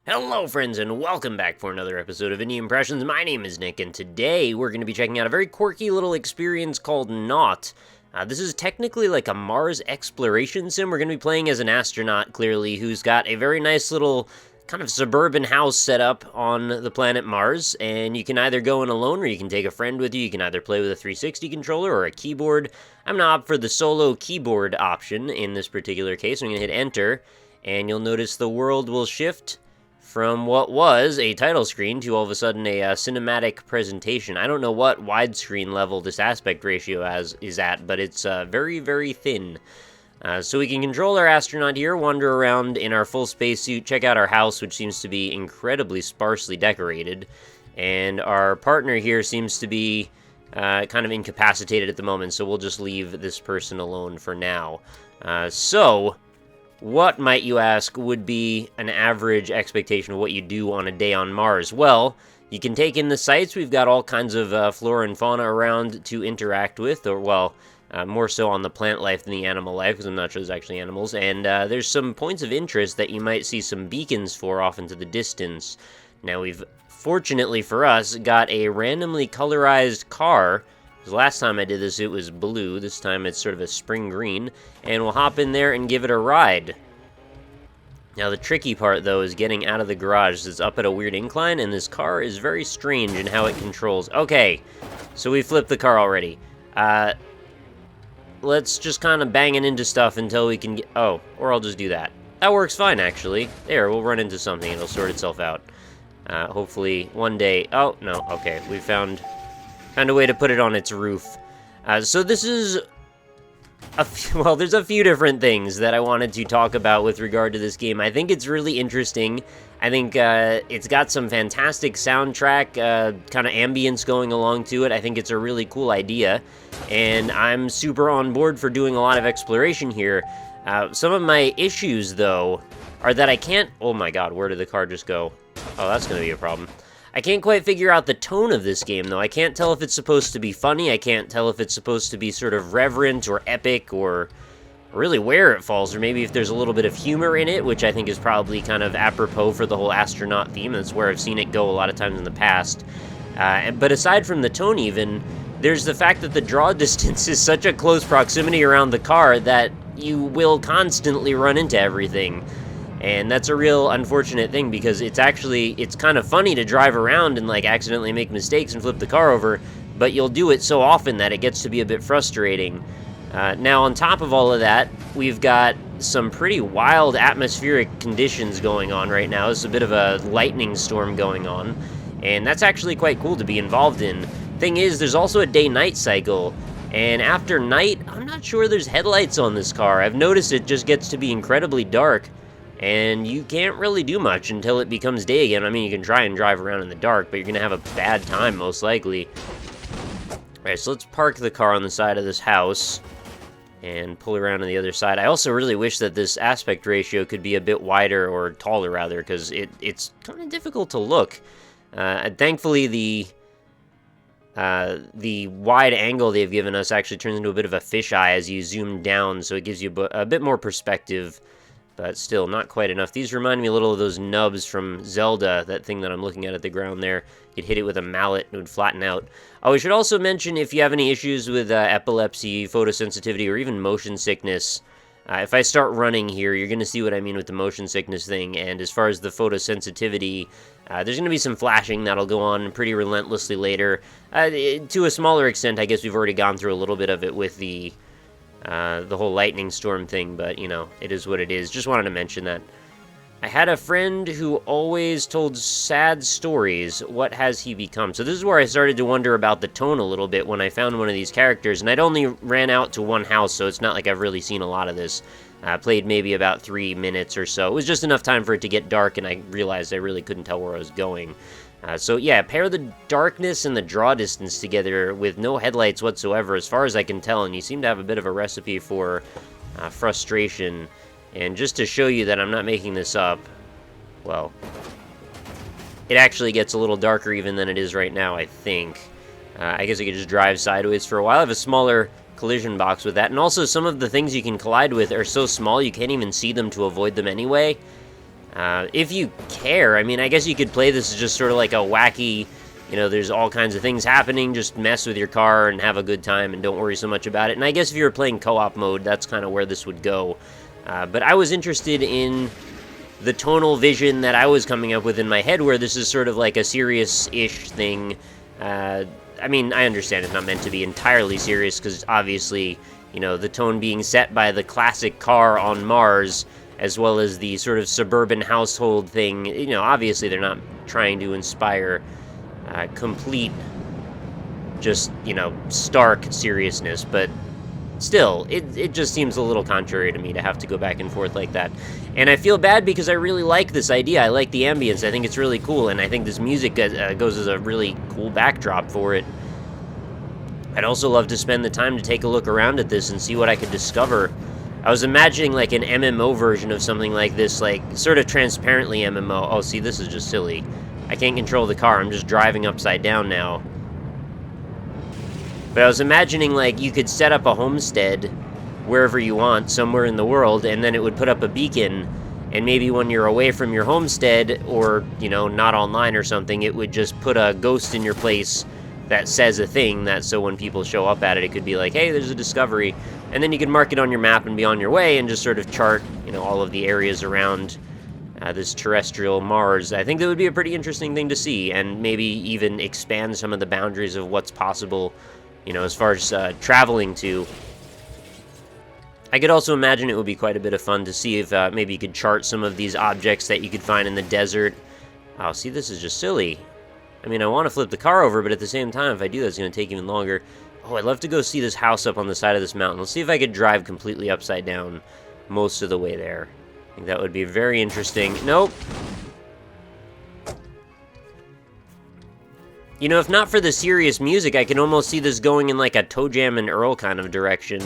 Hello friends and welcome back for another episode of Indie Impressions. My name is Nick and today we're going to be checking out a very quirky little experience called Naut. This is technically like a Mars exploration sim. We're going to be playing as an astronaut, clearly, who's got a very nice little kind of suburban house set up on the planet Mars, and you can either go in alone or you can take a friend with you. You can either play with a 360 controller or a keyboard. I'm going to opt for the solo keyboard option in this particular case. I'm going to hit enter, and you'll notice the world will shift from what was a title screen to all of a sudden a cinematic presentation. I don't know what widescreen level this aspect ratio is at, but it's very, very thin. So we can control our astronaut here, wander around in our full spacesuit, check out our house, which seems to be incredibly sparsely decorated, and our partner here seems to be kind of incapacitated at the moment, so we'll just leave this person alone for now. What, might you ask, would be an average expectation of what you do on a day on Mars? Well, you can take in the sights. We've got all kinds of flora and fauna around to interact with, or, well, more so on the plant life than the animal life, because I'm not sure there's actually animals. And there's some points of interest that you might see some beacons for off into the distance. Now, we've, fortunately for us, got a randomly colorized car. Last time I did this, it was blue. This time it's sort of a spring green. And we'll hop in there and give it a ride. Now, the tricky part, though, is getting out of the garage. It's up at a weird incline, and this car is very strange in how it controls. Okay, so we flipped the car already. Let's just kind of bang it into stuff until we can get... Oh, or I'll just do that. That works fine, actually. There, we'll run into something. It'll sort itself out. Hopefully, one day... Oh, no, okay. We found a way to put it on its roof. So this is... Well, there's a few different things that I wanted to talk about with regard to this game. I think it's really interesting. I think it's got some fantastic soundtrack, kind of ambience going along to it. I think it's a really cool idea, and I'm super on board for doing a lot of exploration here. Some of my issues, though, are that I can't... Oh my god, where did the car just go? Oh, that's going to be a problem. I can't quite figure out the tone of this game, though. I can't tell if it's supposed to be funny. I can't tell if it's supposed to be sort of reverent or epic or really where it falls, or maybe if there's a little bit of humor in it, which I think is probably kind of apropos for the whole astronaut theme. That's where I've seen it go a lot of times in the past. But aside from the tone even, there's the fact that the draw distance is such a close proximity around the car that you will constantly run into everything. And that's a real unfortunate thing, because it's kind of funny to drive around and like accidentally make mistakes and flip the car over, but you'll do it so often that it gets to be a bit frustrating. Now, on top of all of that, we've got some pretty wild atmospheric conditions going on right now. There's a bit of a lightning storm going on, and that's actually quite cool to be involved in. Thing is, there's also a day-night cycle, and after night, I'm not sure there's headlights on this car. I've noticed it just gets to be incredibly dark, and you can't really do much until it becomes day again. I mean, you can try and drive around in the dark, but you're going to have a bad time, most likely. Alright, so let's park the car on the side of this house and pull around on the other side. I also really wish that this aspect ratio could be a bit wider, or taller, rather, because it's kind of difficult to look. Thankfully, the wide angle they've given us actually turns into a bit of a fisheye as you zoom down, so it gives you a bit more perspective. But still, not quite enough. These remind me a little of those nubs from Zelda, that thing that I'm looking at the ground there. You'd hit it with a mallet, and it would flatten out. Oh, we should also mention, if you have any issues with epilepsy, photosensitivity, or even motion sickness, if I start running here, you're going to see what I mean with the motion sickness thing. And as far as the photosensitivity, there's going to be some flashing that'll go on pretty relentlessly later. To a smaller extent, I guess we've already gone through a little bit of it with the whole lightning storm thing, but, you know, it is what it is. Just wanted to mention that. I had a friend who always told sad stories. What has he become? So this is where I started to wonder about the tone a little bit when I found one of these characters, and I'd only ran out to one house, so it's not like I've really seen a lot of this. I played maybe about 3 minutes or so. It was just enough time for it to get dark, and I realized I really couldn't tell where I was going. So yeah, pair the darkness and the draw distance together with no headlights whatsoever, as far as I can tell, and you seem to have a bit of a recipe for frustration. And just to show you that I'm not making this up, well, it actually gets a little darker even than it is right now, I think. I guess I could just drive sideways for a while. I have a smaller collision box with that, and also some of the things you can collide with are so small you can't even see them to avoid them anyway. If you care, I mean, I guess you could play this as just sort of like a wacky, you know, there's all kinds of things happening, just mess with your car and have a good time and don't worry so much about it. And I guess if you were playing co-op mode, that's kind of where this would go. But I was interested in the tonal vision that I was coming up with in my head, where this is sort of like a serious-ish thing. I mean, I understand it's not meant to be entirely serious, because obviously, you know, the tone being set by the classic car on Mars, as well as the sort of suburban household thing, you know, obviously they're not trying to inspire complete, just, you know, stark seriousness, but still, it just seems a little contrary to me to have to go back and forth like that. And I feel bad because I really like this idea. I like the ambience. I think it's really cool, and I think this music goes as a really cool backdrop for it. I'd also love to spend the time to take a look around at this and see what I could discover. I was imagining like an MMO version of something like this, like sort of transparently MMO. Oh, see, this is just silly. I can't control the car. I'm just driving upside down now. But I was imagining like you could set up a homestead wherever you want, somewhere in the world, and then it would put up a beacon, and maybe when you're away from your homestead, or, you know, not online or something, it would just put a ghost in your place that says a thing, that so when people show up at it, it could be like, hey, there's a discovery, and then you can mark it on your map and be on your way and just sort of chart, you know, all of the areas around this terrestrial Mars. I think that would be a pretty interesting thing to see, and maybe even expand some of the boundaries of what's possible, you know, as far as traveling to. I could also imagine it would be quite a bit of fun to see if maybe you could chart some of these objects that you could find in the desert. Oh, see, this is just silly. I mean, I want to flip the car over, but at the same time, if I do that, it's going to take even longer. Oh, I'd love to go see this house up on the side of this mountain. Let's see if I could drive completely upside down most of the way there. I think that would be very interesting. Nope. You know, if not for the serious music, I can almost see this going in like a Toe Jam and Earl kind of direction.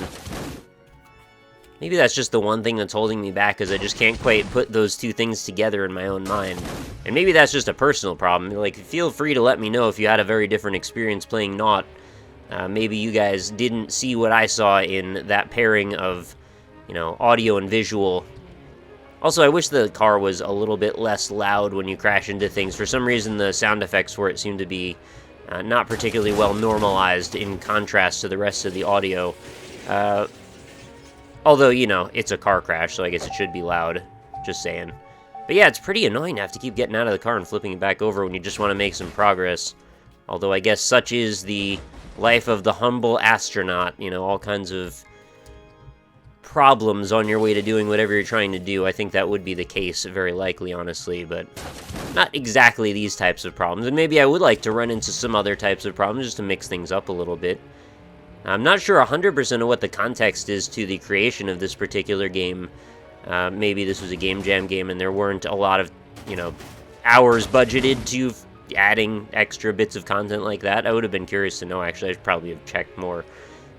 Maybe that's just the one thing that's holding me back, is I just can't quite put those two things together in my own mind. And maybe that's just a personal problem. Like, feel free to let me know if you had a very different experience playing Naut. Maybe you guys didn't see what I saw in that pairing of, you know, audio and visual. Also, I wish the car was a little bit less loud when you crash into things. For some reason, the sound effects for it seem to be not particularly well normalized in contrast to the rest of the audio. Although, you know, it's a car crash, so I guess it should be loud. Just saying. But yeah, it's pretty annoying to have to keep getting out of the car and flipping it back over when you just want to make some progress. Although I guess such is the life of the humble astronaut. You know, all kinds of problems on your way to doing whatever you're trying to do. I think that would be the case, very likely, honestly, but not exactly these types of problems. And maybe I would like to run into some other types of problems just to mix things up a little bit. I'm not sure 100% of what the context is to the creation of this particular game. Maybe this was a game jam game and there weren't a lot of, you know, hours budgeted to adding extra bits of content like that. I would have been curious to know, actually. I should probably have checked more.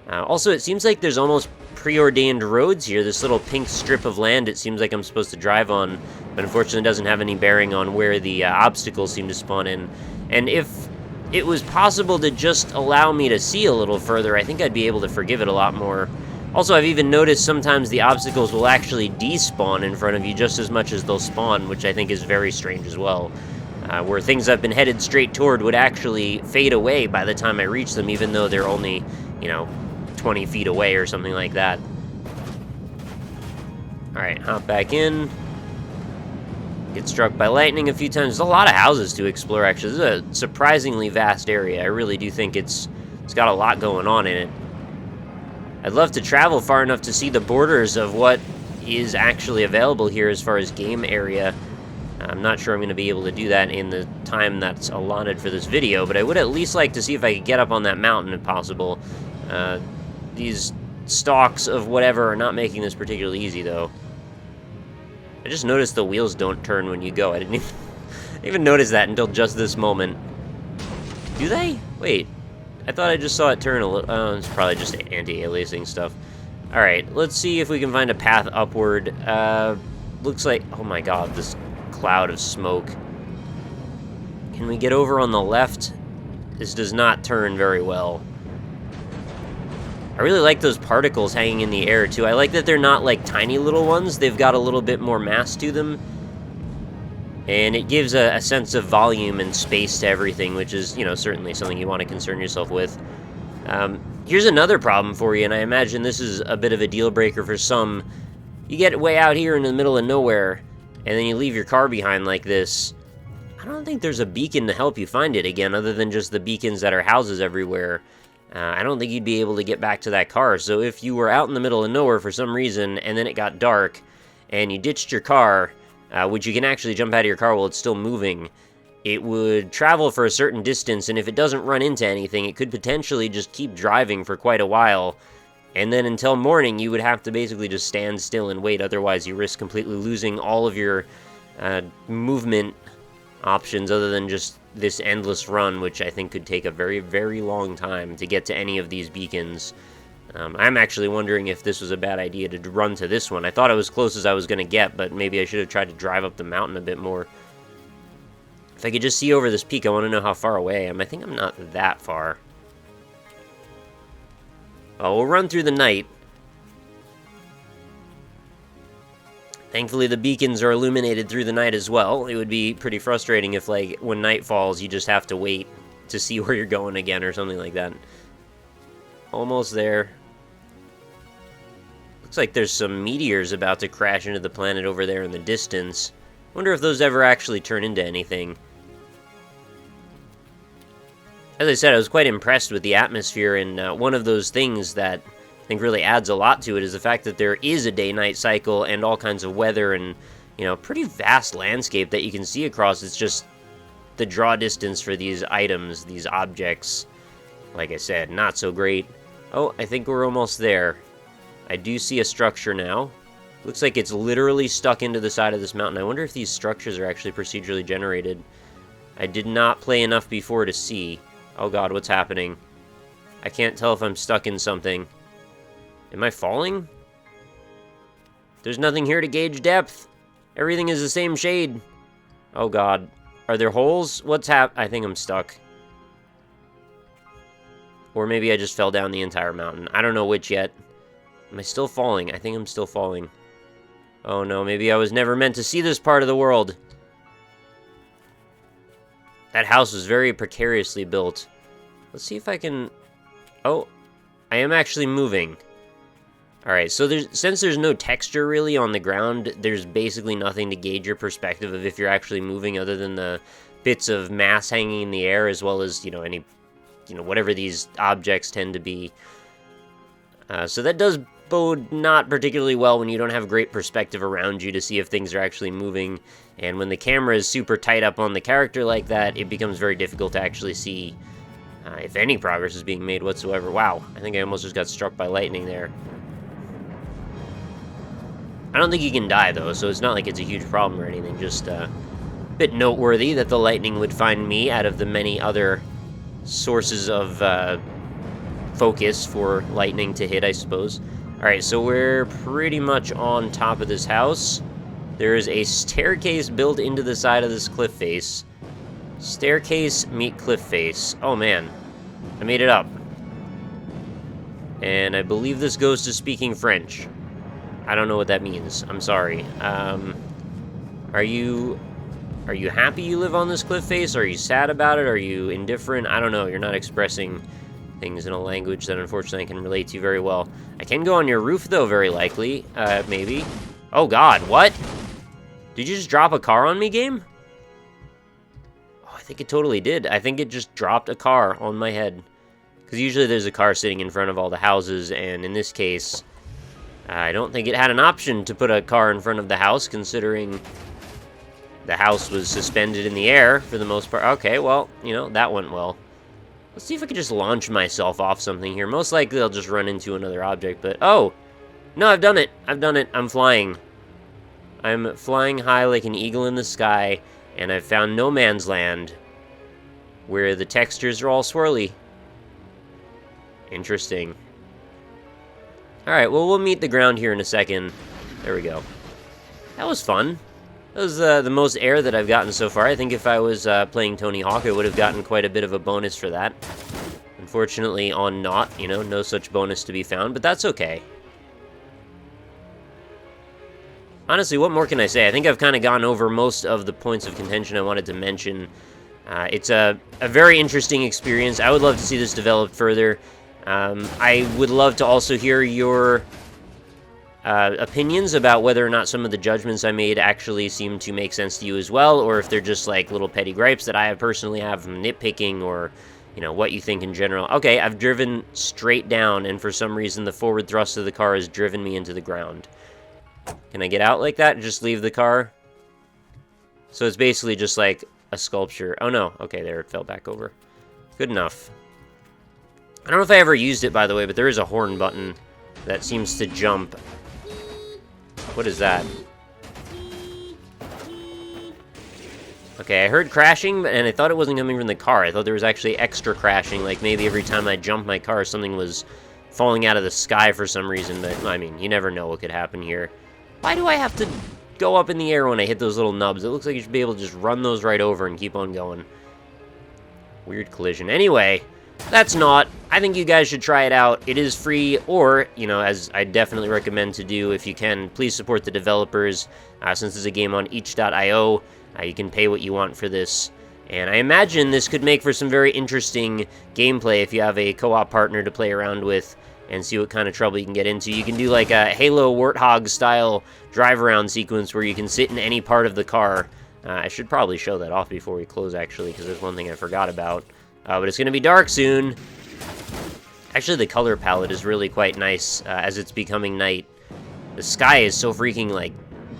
Also, it seems like there's almost preordained roads here. This little pink strip of land it seems like I'm supposed to drive on, but unfortunately doesn't have any bearing on where the obstacles seem to spawn in. And if it was possible to just allow me to see a little further, I think I'd be able to forgive it a lot more. Also, I've even noticed sometimes the obstacles will actually despawn in front of you just as much as they'll spawn, which I think is very strange as well. Where things I've been headed straight toward would actually fade away by the time I reach them, even though they're only, you know, 20 feet away or something like that. Alright, hop back in. Get struck by lightning a few times. There's a lot of houses to explore, actually. This is a surprisingly vast area. I really do think it's got a lot going on in it. I'd love to travel far enough to see the borders of what is actually available here as far as game area. I'm not sure I'm going to be able to do that in the time that's allotted for this video, but I would at least like to see if I could get up on that mountain if possible. These stalks of whatever are not making this particularly easy, though. I just noticed the wheels don't turn when you go. I didn't even notice that until just this moment. Do they? Wait. I thought I just saw it turn a little. Oh, it's probably just anti-aliasing stuff. Alright, let's see if we can find a path upward. Looks like... Oh my god, this cloud of smoke. Can we get over on the left? This does not turn very well. I really like those particles hanging in the air, too. I like that they're not, like, tiny little ones. They've got a little bit more mass to them. And it gives a sense of volume and space to everything, which is, you know, certainly something you want to concern yourself with. Here's another problem for you, and I imagine this is a bit of a deal breaker for some. You get way out here in the middle of nowhere, and then you leave your car behind like this. I don't think there's a beacon to help you find it again, other than just the beacons that are houses everywhere. I don't think you'd be able to get back to that car. So if you were out in the middle of nowhere for some reason, and then it got dark, and you ditched your car, which you can actually jump out of your car while it's still moving, it would travel for a certain distance, and if it doesn't run into anything, it could potentially just keep driving for quite a while. And then until morning, you would have to basically just stand still and wait. Otherwise, you risk completely losing all of your movement options other than just this endless run, which I think could take a very, very long time to get to any of these beacons. I'm actually wondering if this was a bad idea to run to this one. I thought it was close as I was going to get, but maybe I should have tried to drive up the mountain a bit more. If I could just see over this peak, I want to know how far away I am. I think I'm not that far. Oh, we'll run through the night. Thankfully, the beacons are illuminated through the night as well. It would be pretty frustrating if, like, when night falls, you just have to wait to see where you're going again or something like that. Almost there. Looks like there's some meteors about to crash into the planet over there in the distance. Wonder if those ever actually turn into anything. As I said, I was quite impressed with the atmosphere, and one of those things that I think really adds a lot to it is the fact that there is a day-night cycle and all kinds of weather and, you know, pretty vast landscape that you can see across. It's just the draw distance for these items, these objects, like I said, not so great. Oh, I think we're almost there. I do see a structure now. Looks like it's literally stuck into the side of this mountain. I wonder if these structures are actually procedurally generated. I did not play enough before to see. Oh god, what's happening? I can't tell if I'm stuck in something. Am I falling? There's nothing here to gauge depth. Everything is the same shade. Oh god. Are there holes? What's I think I'm stuck. Or maybe I just fell down the entire mountain. I don't know which yet. Am I still falling? I think I'm still falling. Oh no, maybe I was never meant to see this part of the world. That house was very precariously built. Let's see if I can... Oh, I am actually moving. Alright, so since there's no texture really on the ground, there's basically nothing to gauge your perspective of if you're actually moving other than the bits of mass hanging in the air, as well as, you know, any, you know, whatever these objects tend to be. So that does bode not particularly well when you don't have great perspective around you to see if things are actually moving. And when the camera is super tight up on the character like that, it becomes very difficult to actually see if any progress is being made whatsoever. Wow, I think I almost just got struck by lightning there. I don't think you can die, though, so it's not like it's a huge problem or anything. Just a bit noteworthy that the lightning would find me out of the many other sources of focus for lightning to hit, I suppose. Alright, so we're pretty much on top of this house. There is a staircase built into the side of this cliff face. Staircase meet cliff face. Oh man, I made it up. And I believe this goes to speaking French. I don't know what that means. I'm sorry. Are you happy you live on this cliff face? Are you sad about it? Are you indifferent? I don't know. You're not expressing things in a language that unfortunately I can relate to very well. I can go on your roof, though, very likely. Maybe. Oh, God. What? Did you just drop a car on me, game? Oh, I think it totally did. I think it just dropped a car on my head. Because usually there's a car sitting in front of all the houses, and in this case, I don't think it had an option to put a car in front of the house, considering the house was suspended in the air for the most part. Okay, well, you know, that went well. Let's see if I can just launch myself off something here. Most likely I'll just run into another object, but... Oh! No, I've done it! I've done it! I'm flying. I'm flying high like an eagle in the sky, and I've found no man's land, where the textures are all swirly. Interesting. Alright, well, we'll meet the ground here in a second. There we go. That was fun. That was the most air that I've gotten so far. I think if I was playing Tony Hawk, I would have gotten quite a bit of a bonus for that. Unfortunately, on Naut, you know, no such bonus to be found, but that's okay. honestly, what more can I say? I think I've kind of gone over most of the points of contention I wanted to mention. It's a very interesting experience. I would love to see this developed further. I would love to also hear your opinions about whether or not some of the judgments I made actually seem to make sense to you as well, or if they're just like little petty gripes that I personally have from nitpicking, or you know, what you think in general. Okay, I've driven straight down, and for some reason the forward thrust of the car has driven me into the ground. Can I get out like that and just leave the car? So it's basically just like a sculpture. Oh no, okay, there, it fell back over. Good enough. I don't know if I ever used it, by the way, but there is a horn button that seems to jump. What is that? Okay, I heard crashing, and I thought it wasn't coming from the car. I thought there was actually extra crashing, like maybe every time I jumped my car, something was falling out of the sky for some reason, but, I mean, you never know what could happen here. Why do I have to go up in the air when I hit those little nubs? It looks like you should be able to just run those right over and keep on going. Weird collision. Anyway, that's not. I think you guys should try it out. It is free, or, you know, as I definitely recommend to do, if you can, please support the developers. Since it's a game on each.io, you can pay what you want for this. And I imagine this could make for some very interesting gameplay if you have a co-op partner to play around with and see what kind of trouble you can get into. You can do like a Halo Warthog-style drive-around sequence where you can sit in any part of the car. I should probably show that off before we close, actually, because there's one thing I forgot about. But it's going to be dark soon. Actually, the color palette is really quite nice as it's becoming night. The sky is so freaking, like,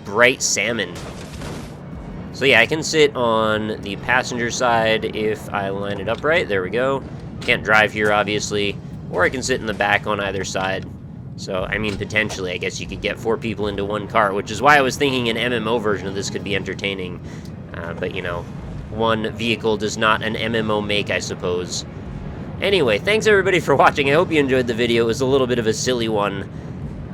bright salmon. So yeah, I can sit on the passenger side if I line it up right. There we go. Can't drive here, obviously. Or I can sit in the back on either side. So, I mean, potentially, I guess you could get 4 people into one car, which is why I was thinking an MMO version of this could be entertaining. But, you know, one vehicle does not an MMO make, I suppose. Anyway, thanks everybody for watching. I hope you enjoyed the video. It was a little bit of a silly one.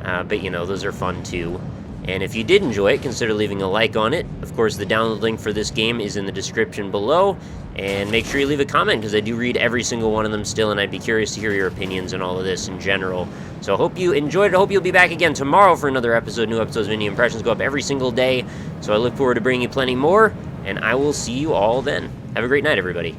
But, you know, those are fun, too. And if you did enjoy it, consider leaving a like on it. Of course, the download link for this game is in the description below. And make sure you leave a comment, because I do read every single one of them still, and I'd be curious to hear your opinions on all of this in general. So I hope you enjoyed it. I hope you'll be back again tomorrow for another episode. New episodes of Indie Impressions go up every single day. So I look forward to bringing you plenty more, and I will see you all then. Have a great night, everybody.